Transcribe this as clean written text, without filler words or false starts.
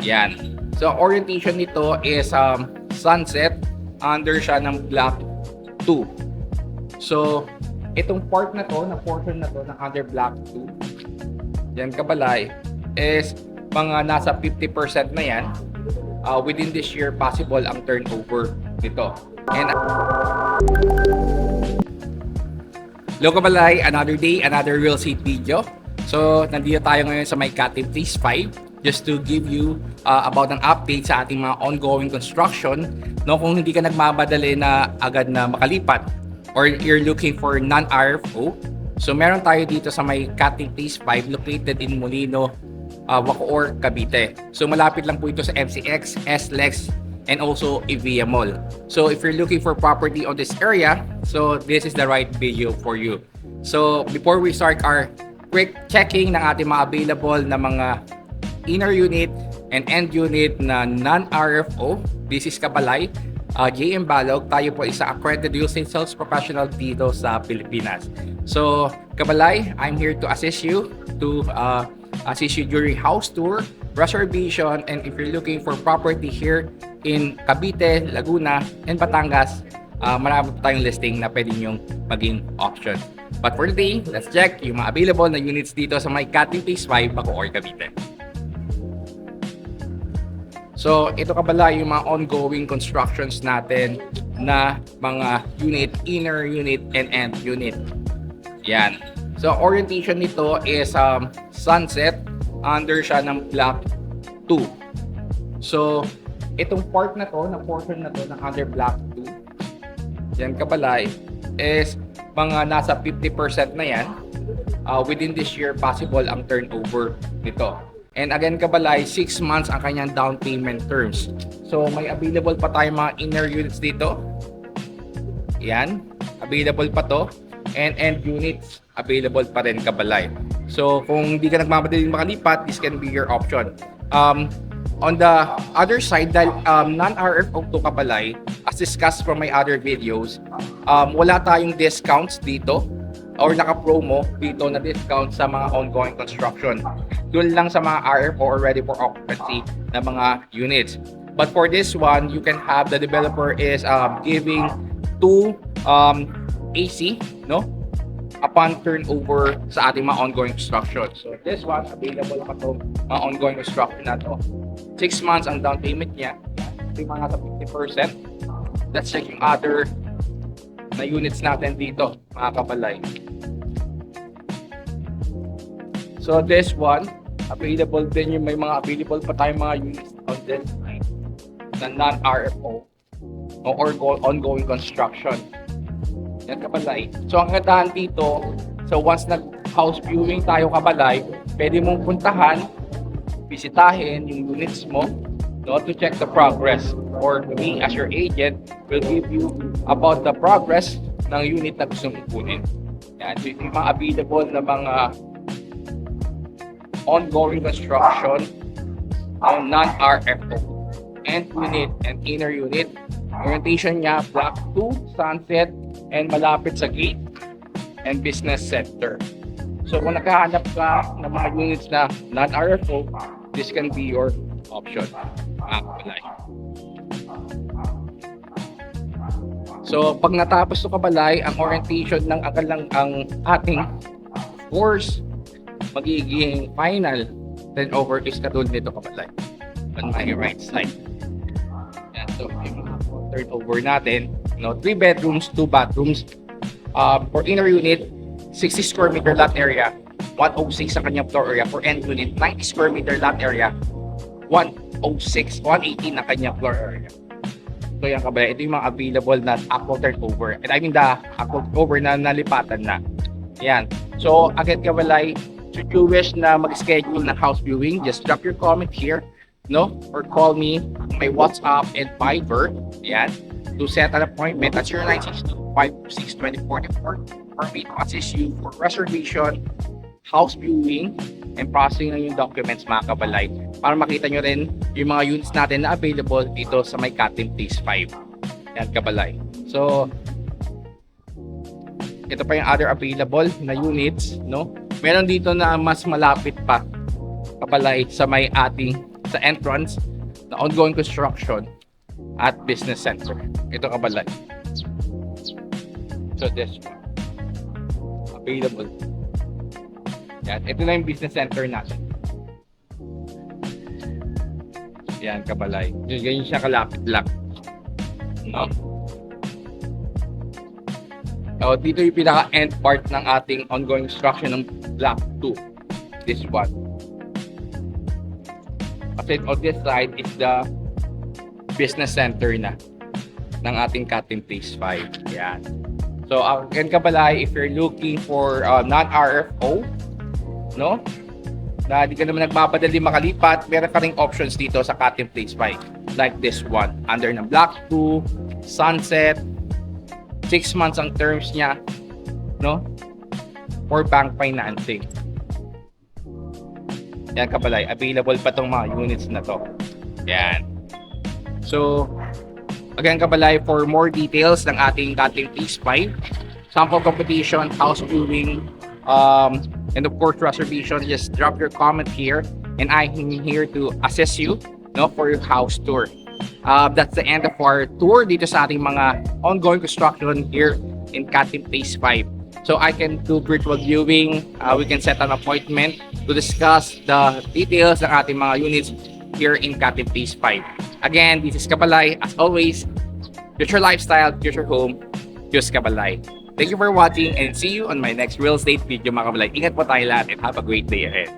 Yan. So, orientation nito is sunset. Under siya ng block 2. So, itong part na to, na portion na to ng under block 2, yan kabalay, is mga nasa 50% na yan. Within this year, possible ang turnover nito. And hello kabalay, another day, another real estate video. So, nandito tayo ngayon sa may Catim Phase 5 just to give you about an update sa ating mga ongoing construction. No, kung hindi ka nagmamadali na agad na makalipat or you're looking for non-RFO, so meron tayo dito sa may Catim Phase 5 located in Molino, Bacoor, Cavite. So malapit lang po ito sa MCX, SLEX, and also Evia Mall. So if you're looking for property on this area, so this is the right video for you. So before we start our quick checking ng ating mga available na mga inner unit and end unit na non-RFO, this is Kabalay, JM Balog. Tayo po isa accredited real estate sales professional dito sa Pilipinas. So Kabalay, I'm here to assist you during house tour, reservation, and if you're looking for property here in Cavite, Laguna, and Batangas, marami po tayong listing na pwede nyong maging option. But for today, let's check yung mga available na units dito sa may Catim Phase 5, Bacoor, Cavite. So, ito kabala yung mga ongoing constructions natin na mga unit, inner unit, and end unit. Yan. So, orientation nito is sunset. Under siya ng block 2. So, itong part na to, na portion na to ng under block 2, yan kabalay, is mga nasa 50% na yan. Within this year, possible ang turnover nito. And again kabalay, 6 months ang kanyang down payment terms. So, may available pa tayong mga inner units dito. Yan. Available pa to. And end units, available pa rin kabalay. So, kung hindi ka nagmamadaling makalipat, this can be your option. On the other side, dahil non-RFO to kabalay, as discussed from my other videos, wala tayong discounts dito or naka-promo dito na discount sa mga ongoing construction. Doon lang sa mga RFO or ready for occupancy na mga units. But for this one, you can have the developer is giving 2 AC, no? Upon turnover sa ating mga ongoing construction. So this one, available pa to, mga ongoing construction na to. 6 months ang down payment niya. Ito yung mga nasa 50%. Let's check yung other na units natin dito, mga kabalay. So this one, available din yung may mga available pa tayong mga units on this side na non-RFO or ongoing construction. Yan kabalay. So ang kagandahan dito, so once nag-house viewing tayo kabalay, pwede mong puntahan, bisitahin yung units mo, no, to check the progress. Or me as your agent will give you about the progress ng unit na gusto mong kunin. Yan. So yung mga available na mga ongoing construction on non-RFO end unit and inner unit. Orientation niya, block 2, sunset, and malapit sa gate and business center. So kung nakahanap ka ng mga units na non-RFO, this can be your option. So pag natapos to kabalay, ang orientation ng ang ating course magiging final turnover is katulad nito kabalay on my right side. Yan, so yung turnover natin, 3 bedrooms, 2 bathrooms. For inner unit, 60 square meter lot area, 106 sa kanyang floor area. For end unit, 90 square meter lot area, 106, 118 na kanyang floor area. So yan kabalay, ito yung mga available na actual turnover. And I mean the actual turnover na nalipatan na. Yan. So again kabalay, should you wish na mag-schedule ng house viewing, just drop your comment here, no? Or call me my WhatsApp and Viber, yan, to set an appointment at 0962-526-2044 for me to assist you for reservation, house viewing, and processing ng yung documents mga kabalay para makita nyo rin yung mga units natin na available dito sa may Catim Phase 5. Yan kabalay. So, ito pa yung other available na units, no? Meron dito na mas malapit pa kabalay sa may ating sa entrance na ongoing construction at business center. Ito Kabalay. So this one. Available. Yan. Ito na yung business center natin. Yan, Kabalay. Ganyan siya kalapit lang. No? So, dito yung pinaka-end part ng ating ongoing construction ng Block 2. This one. Kasi on this side is the business center na ng ating Cutting Place 5. Yan. So, again Kabalay, if you're looking for non-RFO, no? Na di ka naman nagmamadali makalipat, meron ka ring options dito sa Cutting Place 5. Like this one. Under ng Block 2, Sunset, 6 months ang terms niya, no? For bank financing. Yan Kabalay, available pa tong mga units na to. Yan. So, again Kabalay, for more details ng ating Cutting Place 5, sample competition, house viewing, and of course reservation, just drop your comment here and I'm here to assist you, no, for your house tour. That's the end of our tour dito sa ating mga ongoing construction here in Cutting Place 5. So I can do virtual viewing, we can set an appointment to discuss the details ng ating mga units here in Cutting Place 5. Again, this is Kabalay. As always, future lifestyle, future home, choose Kabalay. Thank you for watching and see you on my next real estate video mga Kabalay. Ingat po tayo lahat and have a great day ahead.